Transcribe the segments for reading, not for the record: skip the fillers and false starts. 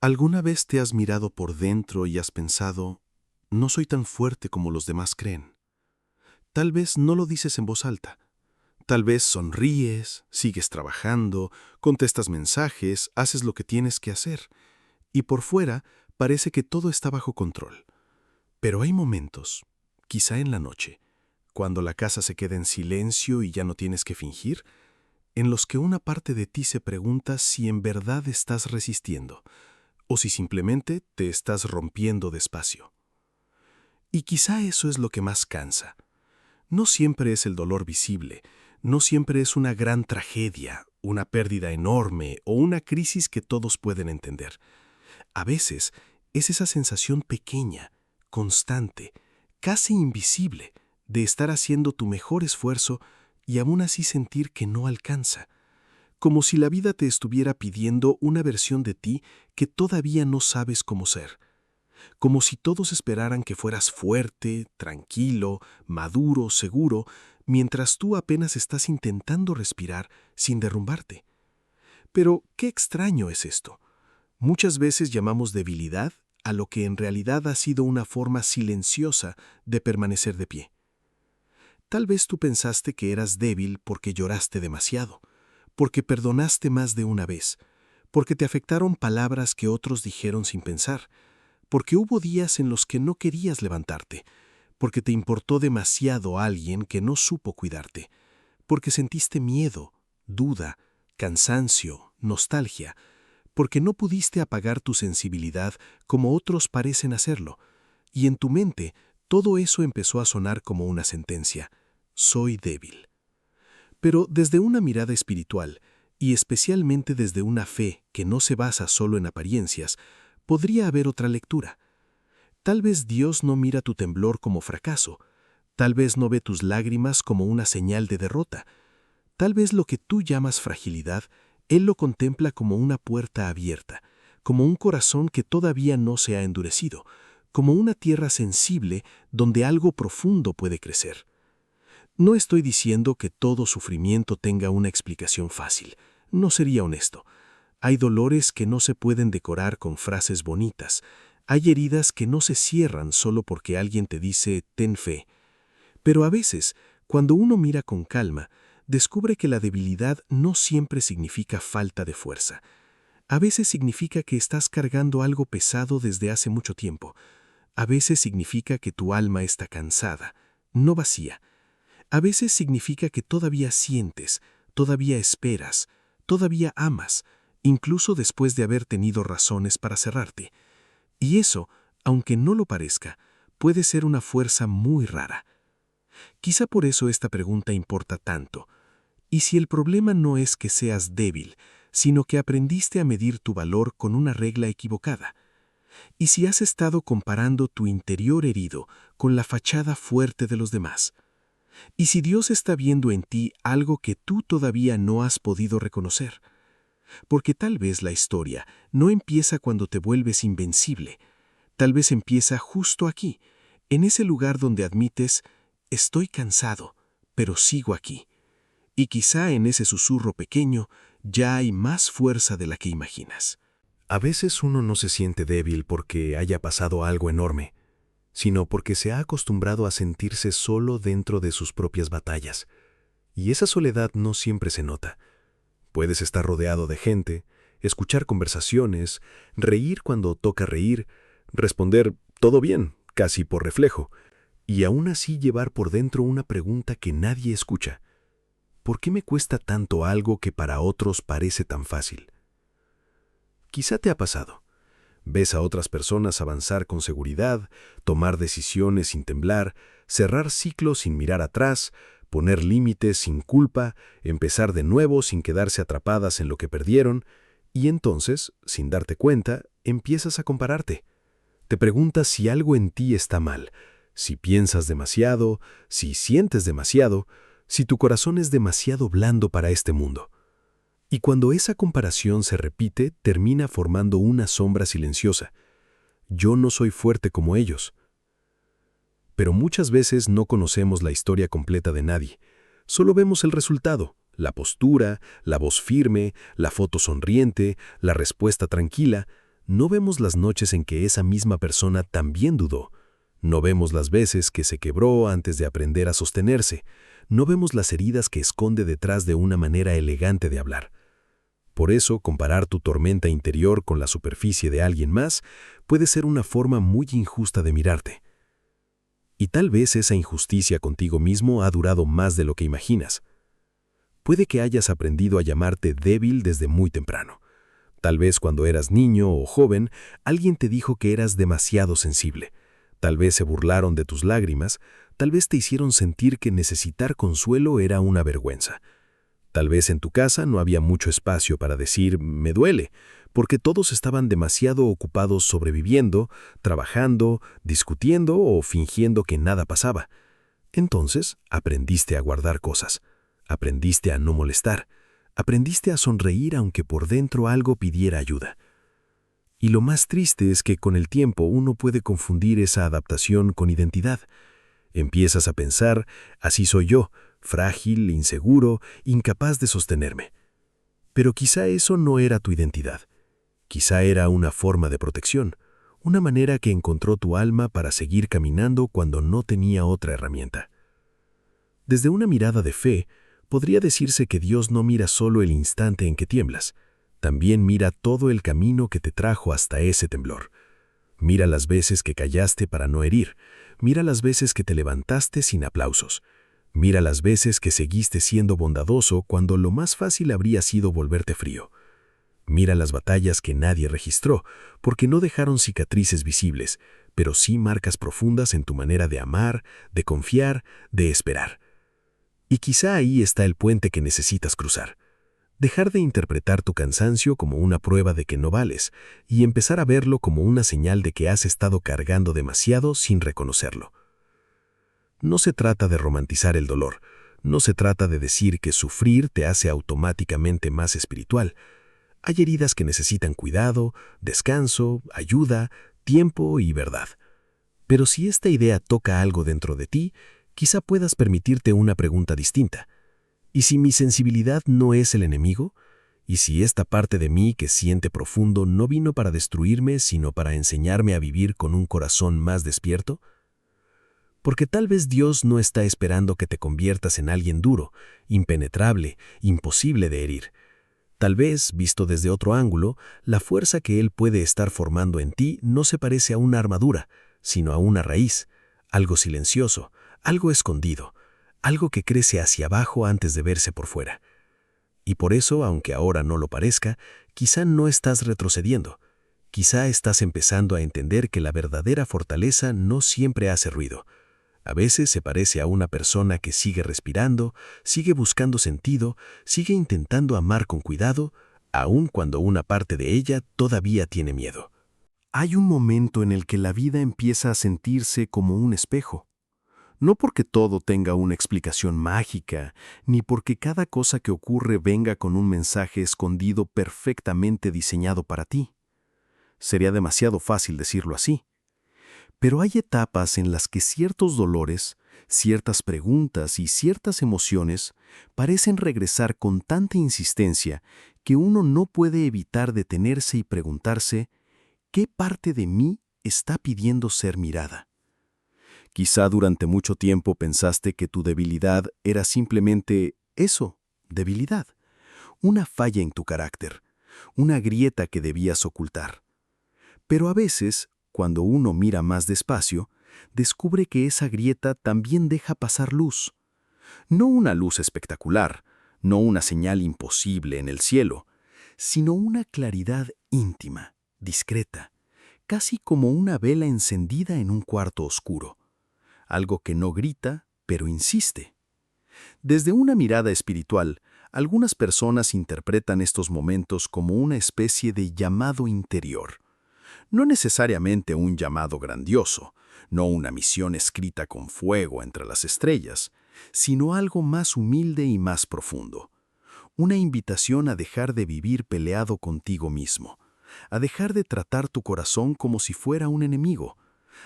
¿Alguna vez te has mirado por dentro y has pensado, no soy tan fuerte como los demás creen? Tal vez no lo dices en voz alta. Tal vez sonríes, sigues trabajando, contestas mensajes, haces lo que tienes que hacer. Y por fuera parece que todo está bajo control. Pero hay momentos, quizá en la noche, cuando la casa se queda en silencio y ya no tienes que fingir, en los que una parte de ti se pregunta si en verdad estás resistiendo o si simplemente te estás rompiendo despacio. Y quizá eso es lo que más cansa. No siempre es el dolor visible, no siempre es una gran tragedia, una pérdida enorme o una crisis que todos pueden entender. A veces es esa sensación pequeña, constante, casi invisible, de estar haciendo tu mejor esfuerzo y aún así sentir que no alcanza, como si la vida te estuviera pidiendo una versión de ti que todavía no sabes cómo ser, como si todos esperaran que fueras fuerte, tranquilo, maduro, seguro, mientras tú apenas estás intentando respirar sin derrumbarte. Pero qué extraño es esto. Muchas veces llamamos debilidad a lo que en realidad ha sido una forma silenciosa de permanecer de pie. Tal vez tú pensaste que eras débil porque lloraste demasiado, porque perdonaste más de una vez, porque te afectaron palabras que otros dijeron sin pensar, porque hubo días en los que no querías levantarte, porque te importó demasiado a alguien que no supo cuidarte, porque sentiste miedo, duda, cansancio, nostalgia, porque no pudiste apagar tu sensibilidad como otros parecen hacerlo, y en tu mente todo eso empezó a sonar como una sentencia: soy débil. Pero desde una mirada espiritual, y especialmente desde una fe que no se basa solo en apariencias, podría haber otra lectura. Tal vez Dios no mira tu temblor como fracaso, tal vez no ve tus lágrimas como una señal de derrota, tal vez lo que tú llamas fragilidad, Él lo contempla como una puerta abierta, como un corazón que todavía no se ha endurecido, como una tierra sensible donde algo profundo puede crecer. No estoy diciendo que todo sufrimiento tenga una explicación fácil, no sería honesto. Hay dolores que no se pueden decorar con frases bonitas, hay heridas que no se cierran solo porque alguien te dice «ten fe». Pero a veces, cuando uno mira con calma, descubre que la debilidad no siempre significa falta de fuerza. A veces significa que estás cargando algo pesado desde hace mucho tiempo. A veces significa que tu alma está cansada, no vacía. A veces significa que todavía sientes, todavía esperas, todavía amas, incluso después de haber tenido razones para cerrarte. Y eso, aunque no lo parezca, puede ser una fuerza muy rara. Quizá por eso esta pregunta importa tanto. ¿Y si el problema no es que seas débil, sino que aprendiste a medir tu valor con una regla equivocada? ¿Y si has estado comparando tu interior herido con la fachada fuerte de los demás? ¿Y si Dios está viendo en ti algo que tú todavía no has podido reconocer? Porque tal vez la historia no empieza cuando te vuelves invencible. Tal vez empieza justo aquí, en ese lugar donde admites, estoy cansado, pero sigo aquí. Y quizá en ese susurro pequeño ya hay más fuerza de la que imaginas. A veces uno no se siente débil porque haya pasado algo enorme, sino porque se ha acostumbrado a sentirse solo dentro de sus propias batallas. Y esa soledad no siempre se nota. Puedes estar rodeado de gente, escuchar conversaciones, reír cuando toca reír, responder «todo bien», casi por reflejo, y aún así llevar por dentro una pregunta que nadie escucha. ¿Por qué me cuesta tanto algo que para otros parece tan fácil? Quizá te ha pasado. Ves a otras personas avanzar con seguridad, tomar decisiones sin temblar, cerrar ciclos sin mirar atrás, poner límites sin culpa, empezar de nuevo sin quedarse atrapadas en lo que perdieron, y entonces, sin darte cuenta, empiezas a compararte. Te preguntas si algo en ti está mal, si piensas demasiado, si sientes demasiado, si tu corazón es demasiado blando para este mundo. Y cuando esa comparación se repite, termina formando una sombra silenciosa. Yo no soy fuerte como ellos. Pero muchas veces no conocemos la historia completa de nadie. Solo vemos el resultado, la postura, la voz firme, la foto sonriente, la respuesta tranquila, No vemos las noches en que esa misma persona también dudó. No vemos las veces que se quebró antes de aprender a sostenerse. No vemos las heridas que esconde detrás de una manera elegante de hablar. Por eso, comparar tu tormenta interior con la superficie de alguien más puede ser una forma muy injusta de mirarte. Y tal vez esa injusticia contigo mismo ha durado más de lo que imaginas. Puede que hayas aprendido a llamarte débil desde muy temprano. Tal vez cuando eras niño o joven, alguien te dijo que eras demasiado sensible. Tal vez se burlaron de tus lágrimas, tal vez te hicieron sentir que necesitar consuelo era una vergüenza. Tal vez en tu casa no había mucho espacio para decir «me duele», porque todos estaban demasiado ocupados sobreviviendo, trabajando, discutiendo o fingiendo que nada pasaba. Entonces, aprendiste a guardar cosas, aprendiste a no molestar, aprendiste a sonreír aunque por dentro algo pidiera ayuda. Y lo más triste es que con el tiempo uno puede confundir esa adaptación con identidad. Empiezas a pensar, así soy yo, frágil, inseguro, incapaz de sostenerme. Pero quizá eso no era tu identidad. Quizá era una forma de protección, una manera que encontró tu alma para seguir caminando cuando no tenía otra herramienta. Desde una mirada de fe, podría decirse que Dios no mira solo el instante en que tiemblas, también mira todo el camino que te trajo hasta ese temblor. Mira las veces que callaste para no herir, mira las veces que te levantaste sin aplausos, mira las veces que seguiste siendo bondadoso cuando lo más fácil habría sido volverte frío. Mira las batallas que nadie registró, porque no dejaron cicatrices visibles, pero sí marcas profundas en tu manera de amar, de confiar, de esperar. Y quizá ahí está el puente que necesitas cruzar. Dejar de interpretar tu cansancio como una prueba de que no vales y empezar a verlo como una señal de que has estado cargando demasiado sin reconocerlo. No se trata de romantizar el dolor, no se trata de decir que sufrir te hace automáticamente más espiritual. Hay heridas que necesitan cuidado, descanso, ayuda, tiempo y verdad. Pero si esta idea toca algo dentro de ti, quizá puedas permitirte una pregunta distinta. ¿Y si mi sensibilidad no es el enemigo? ¿Y si esta parte de mí que siente profundo no vino para destruirme, sino para enseñarme a vivir con un corazón más despierto? Porque tal vez Dios no está esperando que te conviertas en alguien duro, impenetrable, imposible de herir. Tal vez, visto desde otro ángulo, la fuerza que Él puede estar formando en ti no se parece a una armadura, sino a una raíz, algo silencioso, algo escondido, algo que crece hacia abajo antes de verse por fuera. Y por eso, aunque ahora no lo parezca, quizá no estás retrocediendo. Quizá estás empezando a entender que la verdadera fortaleza no siempre hace ruido. A veces se parece a una persona que sigue respirando, sigue buscando sentido, sigue intentando amar con cuidado, aun cuando una parte de ella todavía tiene miedo. Hay un momento en el que la vida empieza a sentirse como un espejo. No porque todo tenga una explicación mágica, ni porque cada cosa que ocurre venga con un mensaje escondido perfectamente diseñado para ti. Sería demasiado fácil decirlo así. Pero hay etapas en las que ciertos dolores, ciertas preguntas y ciertas emociones parecen regresar con tanta insistencia que uno no puede evitar detenerse y preguntarse, ¿qué parte de mí está pidiendo ser mirada? Quizá durante mucho tiempo pensaste que tu debilidad era simplemente eso, debilidad, una falla en tu carácter, una grieta que debías ocultar. Pero a veces, cuando uno mira más despacio, descubre que esa grieta también deja pasar luz. No una luz espectacular, no una señal imposible en el cielo, sino una claridad íntima, discreta, casi como una vela encendida en un cuarto oscuro. Algo que no grita, pero insiste. Desde una mirada espiritual, algunas personas interpretan estos momentos como una especie de llamado interior. No necesariamente un llamado grandioso, no una misión escrita con fuego entre las estrellas, sino algo más humilde y más profundo. Una invitación a dejar de vivir peleado contigo mismo, a dejar de tratar tu corazón como si fuera un enemigo,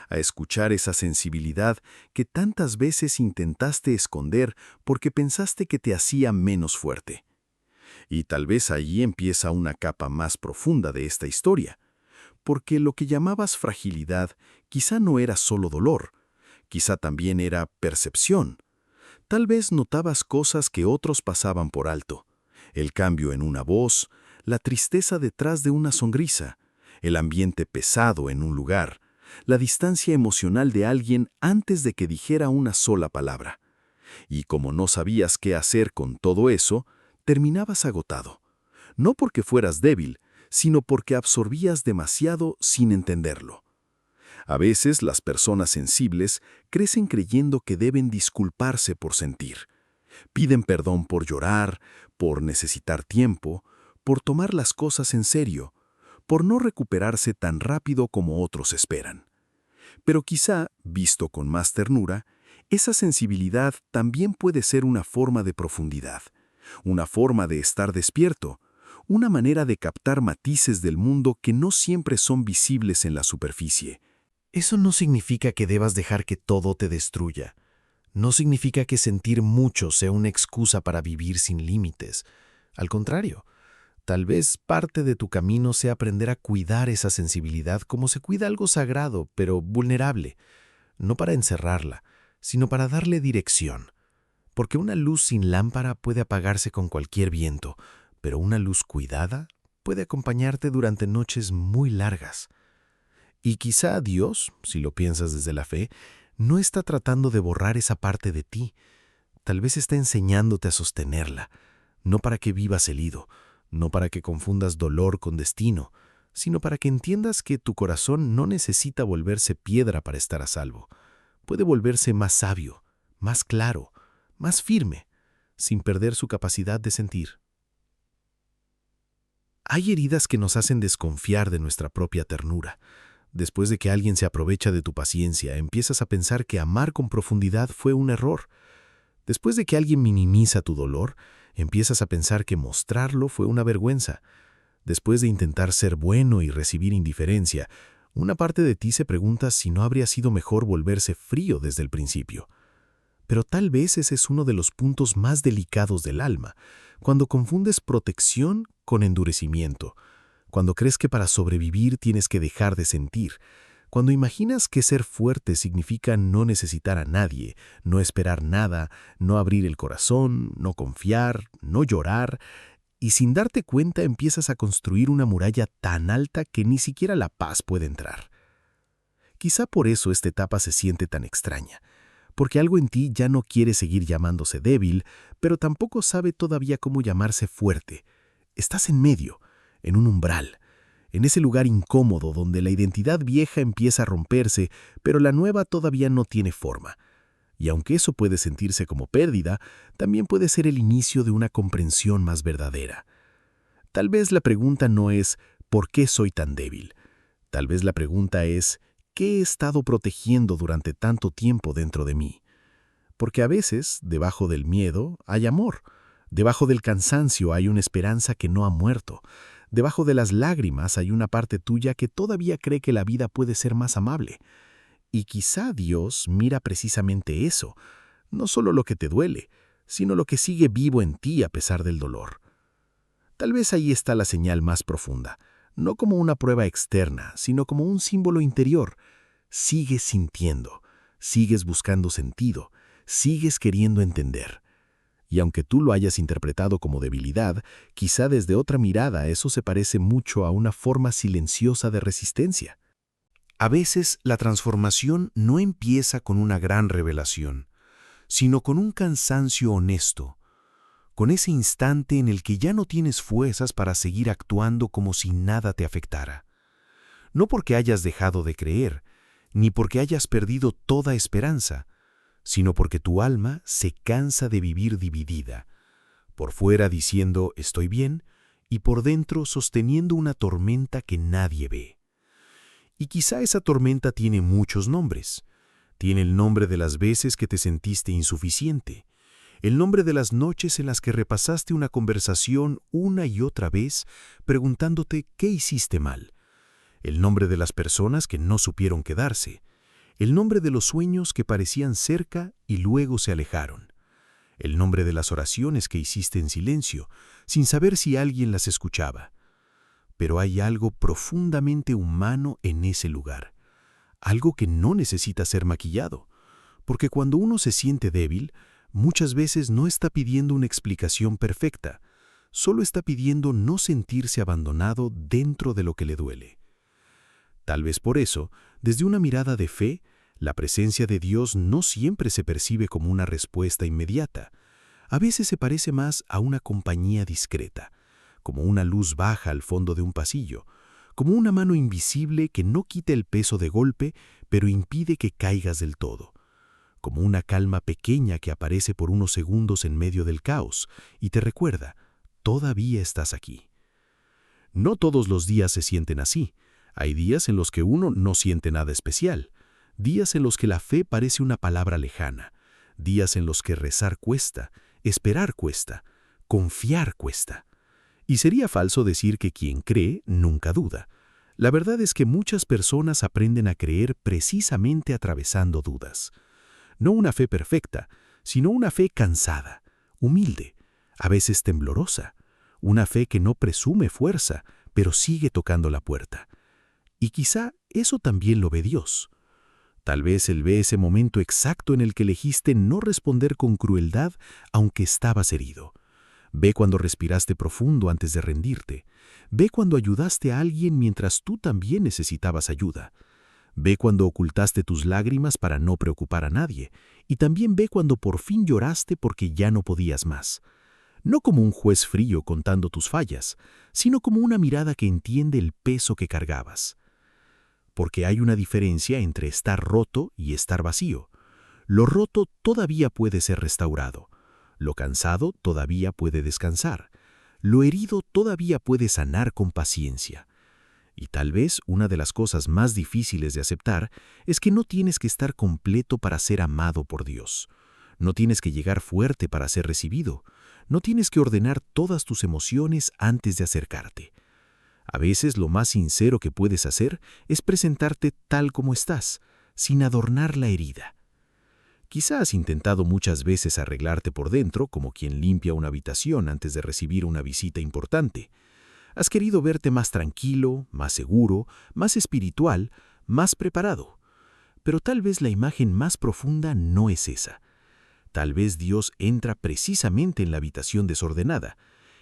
a escuchar esa sensibilidad que tantas veces intentaste esconder porque pensaste que te hacía menos fuerte. Y tal vez allí empieza una capa más profunda de esta historia. porque lo que llamabas fragilidad quizá no era solo dolor, quizá también era percepción. Tal vez notabas cosas que otros pasaban por alto. El cambio en una voz, la tristeza detrás de una sonrisa, el ambiente pesado en un lugar, la distancia emocional de alguien antes de que dijera una sola palabra. Y como no sabías qué hacer con todo eso, terminabas agotado. No porque fueras débil, sino porque absorbías demasiado sin entenderlo. A veces las personas sensibles crecen creyendo que deben disculparse por sentir. Piden perdón por llorar, por necesitar tiempo, por tomar las cosas en serio, por no recuperarse tan rápido como otros esperan. Pero quizá, visto con más ternura, esa sensibilidad también puede ser una forma de profundidad, una forma de estar despierto, una manera de captar matices del mundo que no siempre son visibles en la superficie. Eso no significa que debas dejar que todo te destruya. No significa que sentir mucho sea una excusa para vivir sin límites. Al contrario, tal vez parte de tu camino sea aprender a cuidar esa sensibilidad como se cuida algo sagrado, pero vulnerable, no para encerrarla, sino para darle dirección. Porque una luz sin lámpara puede apagarse con cualquier viento, pero una luz cuidada puede acompañarte durante noches muy largas. Y quizá Dios, si lo piensas desde la fe, no está tratando de borrar esa parte de ti. Tal vez está enseñándote a sostenerla, no para que vivas herido, no para que confundas dolor con destino, sino para que entiendas que tu corazón no necesita volverse piedra para estar a salvo. Puede volverse más sabio, más claro, más firme, sin perder su capacidad de sentir. Hay heridas que nos hacen desconfiar de nuestra propia ternura. Después de que alguien se aprovecha de tu paciencia, empiezas a pensar que amar con profundidad fue un error. Después de que alguien minimiza tu dolor, empiezas a pensar que mostrarlo fue una vergüenza. Después de intentar ser bueno y recibir indiferencia, una parte de ti se pregunta si no habría sido mejor volverse frío desde el principio. Pero tal vez ese es uno de los puntos más delicados del alma, cuando confundes protección con endurecimiento, cuando crees que para sobrevivir tienes que dejar de sentir, cuando imaginas que ser fuerte significa no necesitar a nadie, no esperar nada, no abrir el corazón, no confiar, no llorar, y sin darte cuenta empiezas a construir una muralla tan alta que ni siquiera la paz puede entrar. Quizá por eso esta etapa se siente tan extraña, porque algo en ti ya no quiere seguir llamándose débil, pero tampoco sabe todavía cómo llamarse fuerte. Estás en medio, en un umbral, en ese lugar incómodo donde la identidad vieja empieza a romperse, pero la nueva todavía no tiene forma. Y aunque eso puede sentirse como pérdida, también puede ser el inicio de una comprensión más verdadera. Tal vez la pregunta no es ¿por qué soy tan débil? Tal vez la pregunta es ¿qué he estado protegiendo durante tanto tiempo dentro de mí? Porque a veces, debajo del miedo, hay amor. Debajo del cansancio hay una esperanza que no ha muerto. Debajo de las lágrimas hay una parte tuya que todavía cree que la vida puede ser más amable. Y quizá Dios mira precisamente eso, no solo lo que te duele, sino lo que sigue vivo en ti a pesar del dolor. Tal vez ahí está la señal más profunda, no como una prueba externa, sino como un símbolo interior. Sigues sintiendo, sigues buscando sentido, sigues queriendo entender. Y aunque tú lo hayas interpretado como debilidad, quizá desde otra mirada eso se parece mucho a una forma silenciosa de resistencia. A veces la transformación no empieza con una gran revelación, sino con un cansancio honesto, con ese instante en el que ya no tienes fuerzas para seguir actuando como si nada te afectara. No porque hayas dejado de creer, ni porque hayas perdido toda esperanza, sino porque tu alma se cansa de vivir dividida, por fuera diciendo estoy bien y por dentro sosteniendo una tormenta que nadie ve. Y quizá esa tormenta tiene muchos nombres. Tiene el nombre de las veces que te sentiste insuficiente, el nombre de las noches en las que repasaste una conversación una y otra vez preguntándote qué hiciste mal, el nombre de las personas que no supieron quedarse, el nombre de los sueños que parecían cerca y luego se alejaron, el nombre de las oraciones que hiciste en silencio, sin saber si alguien las escuchaba. pero hay algo profundamente humano en ese lugar. Algo que no necesita ser maquillado. Porque cuando uno se siente débil, muchas veces no está pidiendo una explicación perfecta, solo está pidiendo no sentirse abandonado dentro de lo que le duele. Tal vez por eso, desde una mirada de fe, la presencia de Dios no siempre se percibe como una respuesta inmediata. A veces se parece más a una compañía discreta, como una luz baja al fondo de un pasillo, como una mano invisible que no quita el peso de golpe, pero impide que caigas del todo, como una calma pequeña que aparece por unos segundos en medio del caos y te recuerda, todavía estás aquí. No todos los días se sienten así. Hay días en los que uno no siente nada especial, días en los que la fe parece una palabra lejana, días en los que rezar cuesta, esperar cuesta, confiar cuesta. Y sería falso decir que quien cree nunca duda. La verdad es que muchas personas aprenden a creer precisamente atravesando dudas. No una fe perfecta, sino una fe cansada, humilde, a veces temblorosa, una fe que no presume fuerza, pero sigue tocando la puerta. Y quizá eso también lo ve Dios. Tal vez Él ve ese momento exacto en el que elegiste no responder con crueldad aunque estabas herido. Ve cuando respiraste profundo antes de rendirte. Ve cuando ayudaste a alguien mientras tú también necesitabas ayuda. Ve cuando ocultaste tus lágrimas para no preocupar a nadie. Y también ve cuando por fin lloraste porque ya no podías más. No como un juez frío contando tus fallas, sino como una mirada que entiende el peso que cargabas. Porque hay una diferencia entre estar roto y estar vacío. Lo roto todavía puede ser restaurado. Lo cansado todavía puede descansar. Lo herido todavía puede sanar con paciencia. Y tal vez una de las cosas más difíciles de aceptar es que no tienes que estar completo para ser amado por Dios. No tienes que llegar fuerte para ser recibido. No tienes que ordenar todas tus emociones antes de acercarte. A veces lo más sincero que puedes hacer es presentarte tal como estás, sin adornar la herida. Quizá has intentado muchas veces arreglarte por dentro como quien limpia una habitación antes de recibir una visita importante. Has querido verte más tranquilo, más seguro, más espiritual, más preparado. Pero tal vez la imagen más profunda no es esa. Tal vez Dios entra precisamente en la habitación desordenada.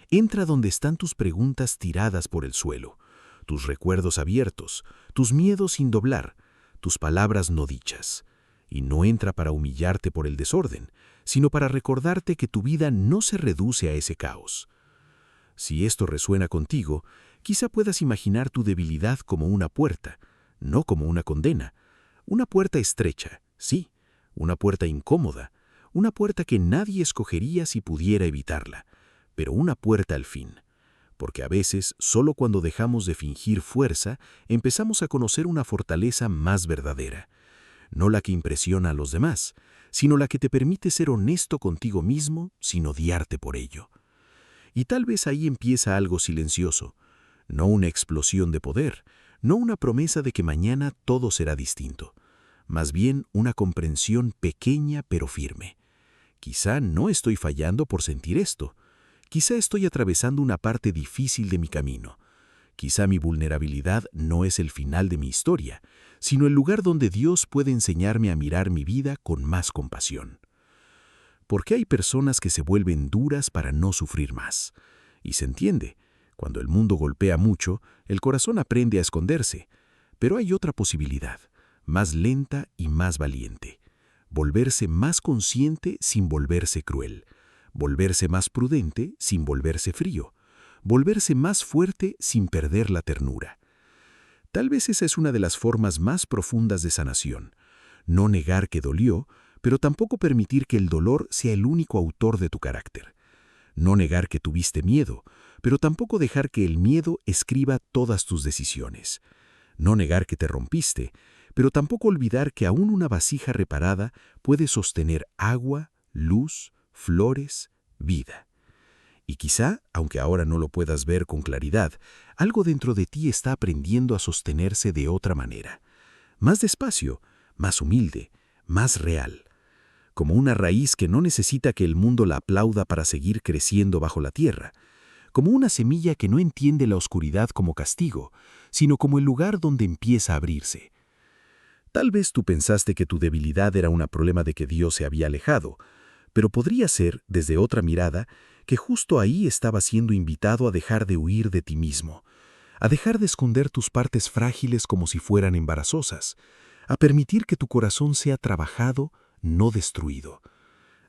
Entra donde están tus preguntas tiradas por el suelo, tus recuerdos abiertos, tus miedos sin doblar, tus palabras no dichas. Y no entra para humillarte por el desorden, sino para recordarte que tu vida no se reduce a ese caos. Si esto resuena contigo, quizá puedas imaginar tu debilidad como una puerta, no como una condena. Una puerta estrecha, sí, una puerta incómoda, una puerta que nadie escogería si pudiera evitarla, pero una puerta al fin. Porque a veces, solo cuando dejamos de fingir fuerza, empezamos a conocer una fortaleza más verdadera. No la que impresiona a los demás, sino la que te permite ser honesto contigo mismo sin odiarte por ello. Y tal vez ahí empieza algo silencioso, no una explosión de poder, no una promesa de que mañana todo será distinto, más bien una comprensión pequeña pero firme. Quizá no estoy fallando por sentir esto. Quizá estoy atravesando una parte difícil de mi camino. Quizá mi vulnerabilidad no es el final de mi historia, sino el lugar donde Dios puede enseñarme a mirar mi vida con más compasión. Porque hay personas que se vuelven duras para no sufrir más. Y se entiende, cuando el mundo golpea mucho, el corazón aprende a esconderse. Pero hay otra posibilidad, más lenta y más valiente. Volverse más consciente sin volverse cruel. Volverse más prudente sin volverse frío. Volverse más fuerte sin perder la ternura. Tal vez esa es una de las formas más profundas de sanación. No negar que dolió, pero tampoco permitir que el dolor sea el único autor de tu carácter. No negar que tuviste miedo, pero tampoco dejar que el miedo escriba todas tus decisiones. No negar que te rompiste, pero tampoco olvidar que aún una vasija reparada puede sostener agua, luz, flores, vida. Y quizá, aunque ahora no lo puedas ver con claridad, algo dentro de ti está aprendiendo a sostenerse de otra manera. Más despacio, más humilde, más real. Como una raíz que no necesita que el mundo la aplauda para seguir creciendo bajo la tierra. como una semilla que no entiende la oscuridad como castigo, sino como el lugar donde empieza a abrirse. Tal vez tú pensaste que tu debilidad era un problema de que Dios se había alejado, pero podría ser, desde otra mirada, que justo ahí estabas siendo invitado a dejar de huir de ti mismo, a dejar de esconder tus partes frágiles como si fueran embarazosas, a permitir que tu corazón sea trabajado, no destruido,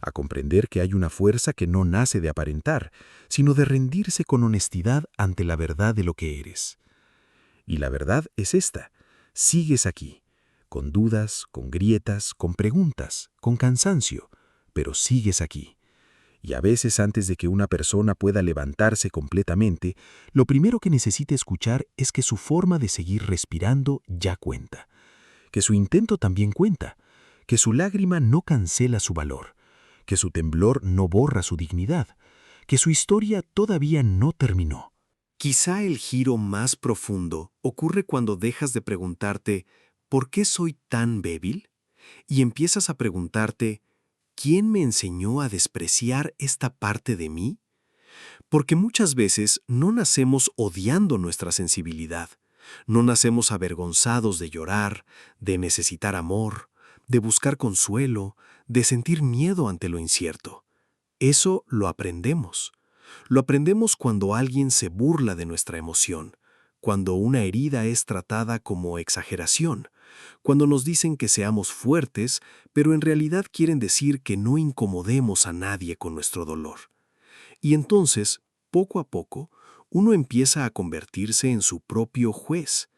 a comprender que hay una fuerza que no nace de aparentar, sino de rendirse con honestidad ante la verdad de lo que eres. Y la verdad es esta: sigues aquí, con dudas, con grietas, con preguntas, con cansancio, pero sigues aquí. Y a veces, antes de que una persona pueda levantarse completamente, lo primero que necesita escuchar es que su forma de seguir respirando ya cuenta, que su intento también cuenta, que su lágrima no cancela su valor, que su temblor no borra su dignidad, que su historia todavía no terminó. Quizá el giro más profundo ocurre cuando dejas de preguntarte ¿por qué soy tan débil? Y empiezas a preguntarte ¿quién me enseñó a despreciar esta parte de mí? Porque muchas veces no nacemos odiando nuestra sensibilidad, no nacemos avergonzados de llorar, de necesitar amor, de buscar consuelo, de sentir miedo ante lo incierto. Eso lo aprendemos. Lo aprendemos cuando alguien se burla de nuestra emoción, cuando una herida es tratada como exageración, cuando nos dicen que seamos fuertes, pero en realidad quieren decir que no incomodemos a nadie con nuestro dolor. Y entonces, poco a poco, uno empieza a convertirse en su propio juez.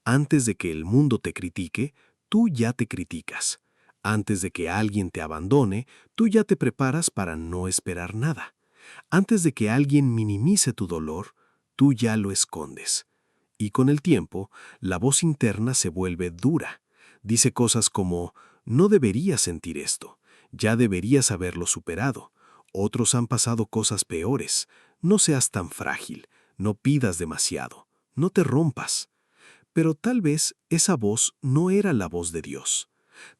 Antes de que el mundo te critique, tú ya te criticas. Antes de que alguien te abandone, tú ya te preparas para no esperar nada. Antes de que alguien minimice tu dolor, tú ya lo escondes. Y con el tiempo, la voz interna se vuelve dura. Dice cosas como, no deberías sentir esto, ya deberías haberlo superado. Otros han pasado cosas peores. No seas tan frágil, no pidas demasiado, no te rompas. Pero tal vez esa voz no era la voz de Dios.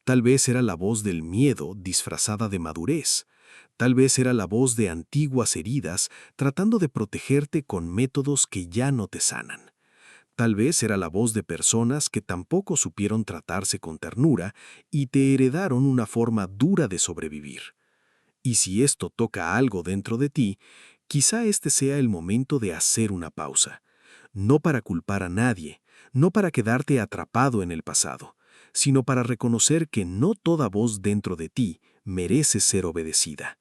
Tal vez era la voz del miedo disfrazada de madurez. Tal vez era la voz de antiguas heridas tratando de protegerte con métodos que ya no te sanan. Tal vez era la voz de personas que tampoco supieron tratarse con ternura y te heredaron una forma dura de sobrevivir. Y si esto toca algo dentro de ti, quizá este sea el momento de hacer una pausa. No para culpar a nadie, no para quedarte atrapado en el pasado, sino para reconocer que no toda voz dentro de ti merece ser obedecida.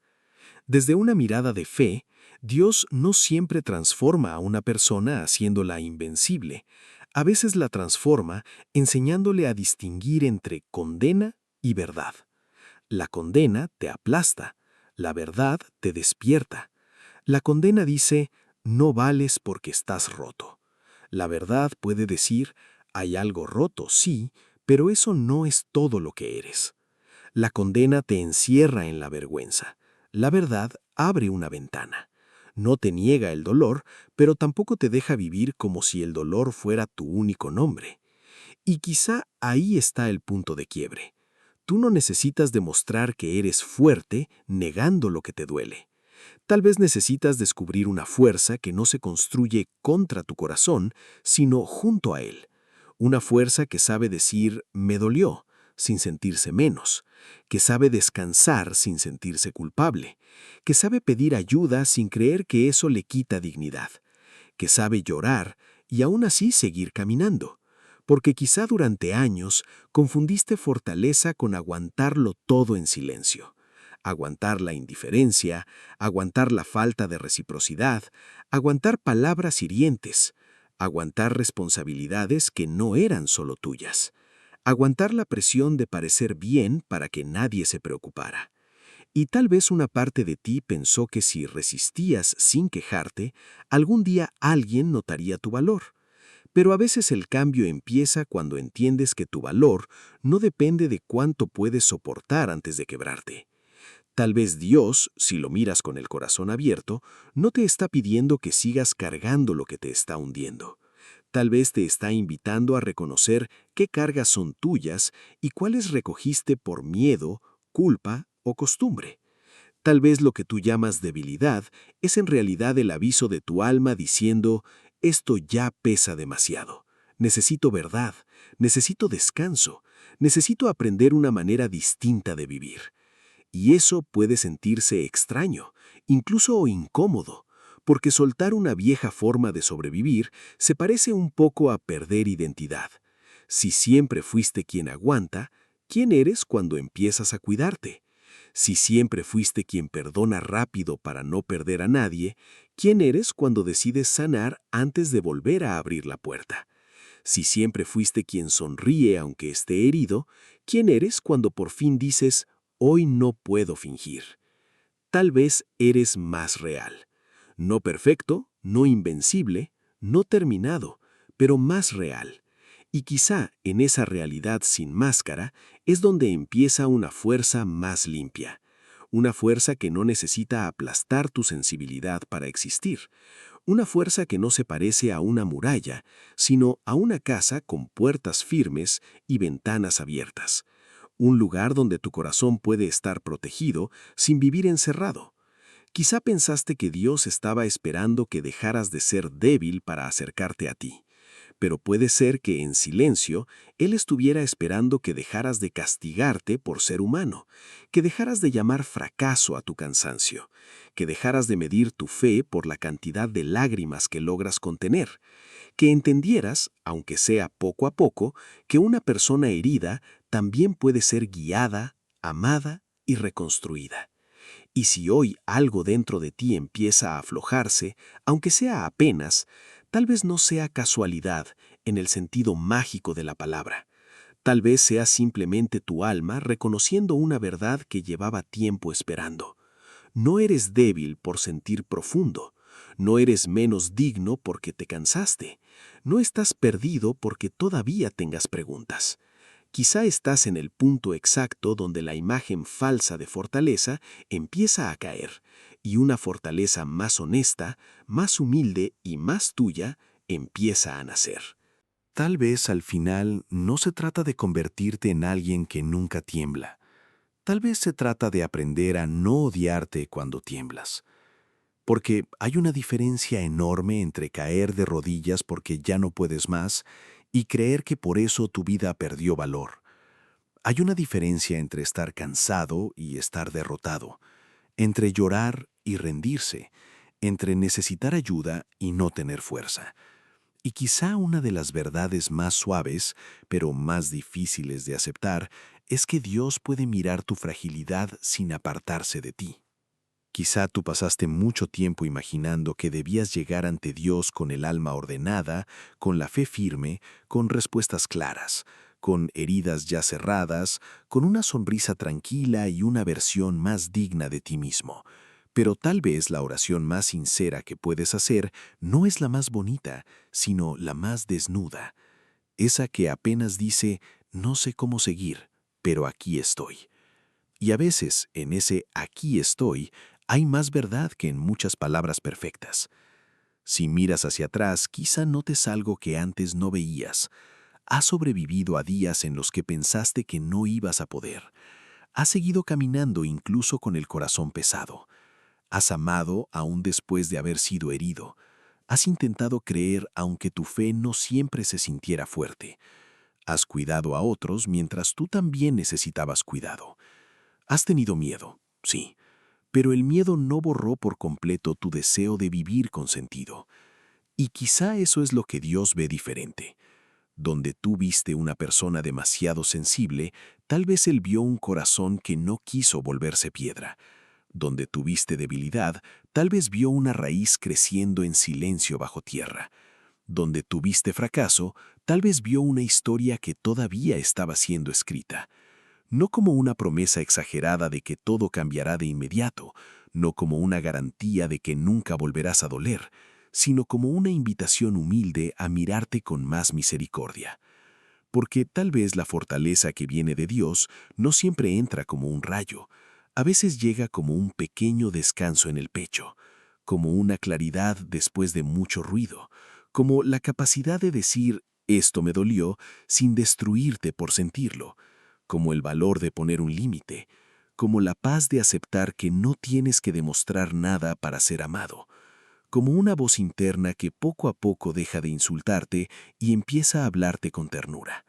Desde una mirada de fe, Dios no siempre transforma a una persona haciéndola invencible. A veces la transforma enseñándole a distinguir entre condena y verdad. La condena te aplasta, la verdad te despierta. La condena dice, no vales porque estás roto. La verdad puede decir, hay algo roto, sí, pero eso no es todo lo que eres. La condena te encierra en la vergüenza. La verdad abre una ventana. No te niega el dolor, pero tampoco te deja vivir como si el dolor fuera tu único nombre. Y quizá ahí está el punto de quiebre. Tú no necesitas demostrar que eres fuerte negando lo que te duele. Tal vez necesitas descubrir una fuerza que no se construye contra tu corazón, sino junto a él. Una fuerza que sabe decir «me dolió», sin sentirse menos, que sabe descansar sin sentirse culpable, que sabe pedir ayuda sin creer que eso le quita dignidad, que sabe llorar y aún así seguir caminando. Porque quizá durante años confundiste fortaleza con aguantarlo todo en silencio. Aguantar la indiferencia, aguantar la falta de reciprocidad, aguantar palabras hirientes, aguantar responsabilidades que no eran solo tuyas, aguantar la presión de parecer bien para que nadie se preocupara. Y tal vez una parte de ti pensó que si resistías sin quejarte, algún día alguien notaría tu valor. Pero a veces el cambio empieza cuando entiendes que tu valor no depende de cuánto puedes soportar antes de quebrarte. Tal vez Dios, si lo miras con el corazón abierto, no te está pidiendo que sigas cargando lo que te está hundiendo. Tal vez te está invitando a reconocer qué cargas son tuyas y cuáles recogiste por miedo, culpa o costumbre. Tal vez lo que tú llamas debilidad es en realidad el aviso de tu alma diciendo, esto ya pesa demasiado. Necesito verdad, necesito descanso, necesito aprender una manera distinta de vivir. Y eso puede sentirse extraño, incluso incómodo, porque soltar una vieja forma de sobrevivir se parece un poco a perder identidad. Si siempre fuiste quien aguanta, ¿quién eres cuando empiezas a cuidarte? Si siempre fuiste quien perdona rápido para no perder a nadie, ¿quién eres cuando decides sanar antes de volver a abrir la puerta? Si siempre fuiste quien sonríe aunque esté herido, ¿quién eres cuando por fin dices, hoy no puedo fingir? Tal vez eres más real. No perfecto, no invencible, no terminado, pero más real. Y quizá en esa realidad sin máscara es donde empieza una fuerza más limpia. Una fuerza que no necesita aplastar tu sensibilidad para existir. Una fuerza que no se parece a una muralla, sino a una casa con puertas firmes y ventanas abiertas. Un lugar donde tu corazón puede estar protegido sin vivir encerrado. Quizá pensaste que Dios estaba esperando que dejaras de ser débil para acercarte a ti, pero puede ser que en silencio Él estuviera esperando que dejaras de castigarte por ser humano, que dejaras de llamar fracaso a tu cansancio, que dejaras de medir tu fe por la cantidad de lágrimas que logras contener, que entendieras, aunque sea poco a poco, que una persona herida también puede ser guiada, amada y reconstruida. Y si hoy algo dentro de ti empieza a aflojarse, aunque sea apenas, tal vez no sea casualidad en el sentido mágico de la palabra. Tal vez sea simplemente tu alma reconociendo una verdad que llevaba tiempo esperando. No eres débil por sentir profundo. No eres menos digno porque te cansaste. No estás perdido porque todavía tengas preguntas. Quizá estás en el punto exacto donde la imagen falsa de fortaleza empieza a caer y una fortaleza más honesta, más humilde y más tuya empieza a nacer. Tal vez al final no se trata de convertirte en alguien que nunca tiembla. Tal vez se trata de aprender a no odiarte cuando tiemblas. Porque hay una diferencia enorme entre caer de rodillas porque ya no puedes más y creer que por eso tu vida perdió valor. Hay una diferencia entre estar cansado y estar derrotado, entre llorar y rendirse, entre necesitar ayuda y no tener fuerza. Y quizá una de las verdades más suaves, pero más difíciles de aceptar, es que Dios puede mirar tu fragilidad sin apartarse de ti. Quizá tú pasaste mucho tiempo imaginando que debías llegar ante Dios con el alma ordenada, con la fe firme, con respuestas claras, con heridas ya cerradas, con una sonrisa tranquila y una versión más digna de ti mismo. Pero tal vez la oración más sincera que puedes hacer no es la más bonita, sino la más desnuda. Esa que apenas dice, no sé cómo seguir, pero aquí estoy. Y a veces, en ese aquí estoy, hay más verdad que en muchas palabras perfectas. Si miras hacia atrás, quizá notes algo que antes no veías. Has sobrevivido a días en los que pensaste que no ibas a poder. Has seguido caminando incluso con el corazón pesado. Has amado aún después de haber sido herido. Has intentado creer aunque tu fe no siempre se sintiera fuerte. Has cuidado a otros mientras tú también necesitabas cuidado. Has tenido miedo, sí, pero el miedo no borró por completo tu deseo de vivir con sentido. Y quizá eso es lo que Dios ve diferente. Donde tú viste una persona demasiado sensible, tal vez Él vio un corazón que no quiso volverse piedra. Donde tuviste debilidad, tal vez vio una raíz creciendo en silencio bajo tierra. Donde tuviste fracaso, tal vez vio una historia que todavía estaba siendo escrita. No como una promesa exagerada de que todo cambiará de inmediato, no como una garantía de que nunca volverás a doler, sino como una invitación humilde a mirarte con más misericordia. Porque tal vez la fortaleza que viene de Dios no siempre entra como un rayo, a veces llega como un pequeño descanso en el pecho, como una claridad después de mucho ruido, como la capacidad de decir «esto me dolió» sin destruirte por sentirlo, como el valor de poner un límite, como la paz de aceptar que no tienes que demostrar nada para ser amado, como una voz interna que poco a poco deja de insultarte y empieza a hablarte con ternura.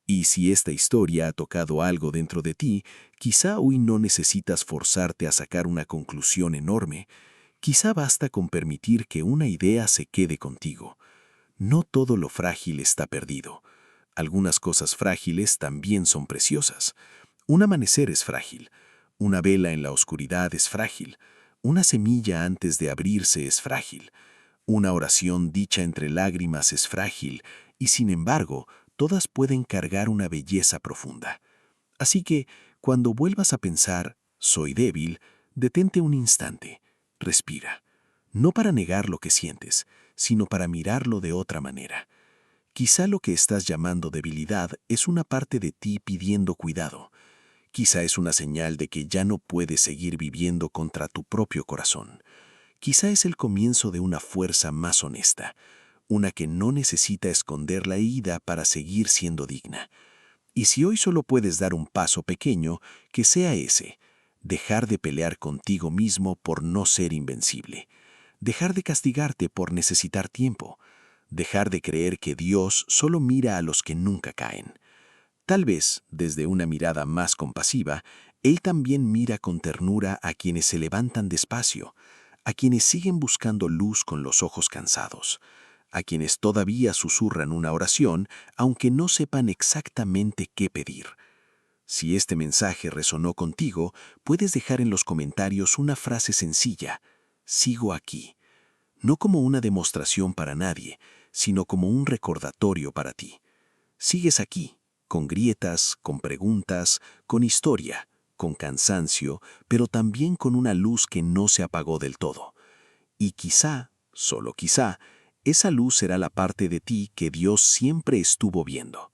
Y si esta historia ha tocado algo dentro de ti, quizá hoy no necesitas forzarte a sacar una conclusión enorme, quizá basta con permitir que una idea se quede contigo. No todo lo frágil está perdido. Algunas cosas frágiles también son preciosas. Un amanecer es frágil, una vela en la oscuridad es frágil, una semilla antes de abrirse es frágil, una oración dicha entre lágrimas es frágil, y sin embargo, todas pueden cargar una belleza profunda. Así que, cuando vuelvas a pensar, soy débil, detente un instante, respira. No para negar lo que sientes, sino para mirarlo de otra manera. Quizá lo que estás llamando debilidad es una parte de ti pidiendo cuidado. Quizá es una señal de que ya no puedes seguir viviendo contra tu propio corazón. Quizá es el comienzo de una fuerza más honesta, una que no necesita esconder la herida para seguir siendo digna. Y si hoy solo puedes dar un paso pequeño, que sea ese: dejar de pelear contigo mismo por no ser invencible, dejar de castigarte por necesitar tiempo, dejar de creer que Dios solo mira a los que nunca caen. Tal vez, desde una mirada más compasiva, Él también mira con ternura a quienes se levantan despacio, a quienes siguen buscando luz con los ojos cansados, a quienes todavía susurran una oración, aunque no sepan exactamente qué pedir. Si este mensaje resonó contigo, puedes dejar en los comentarios una frase sencilla: sigo aquí. No como una demostración para nadie, sino como un recordatorio para ti. Sigues aquí, con grietas, con preguntas, con historia, con cansancio, pero también con una luz que no se apagó del todo. Y quizá, solo quizá, esa luz será la parte de ti que Dios siempre estuvo viendo.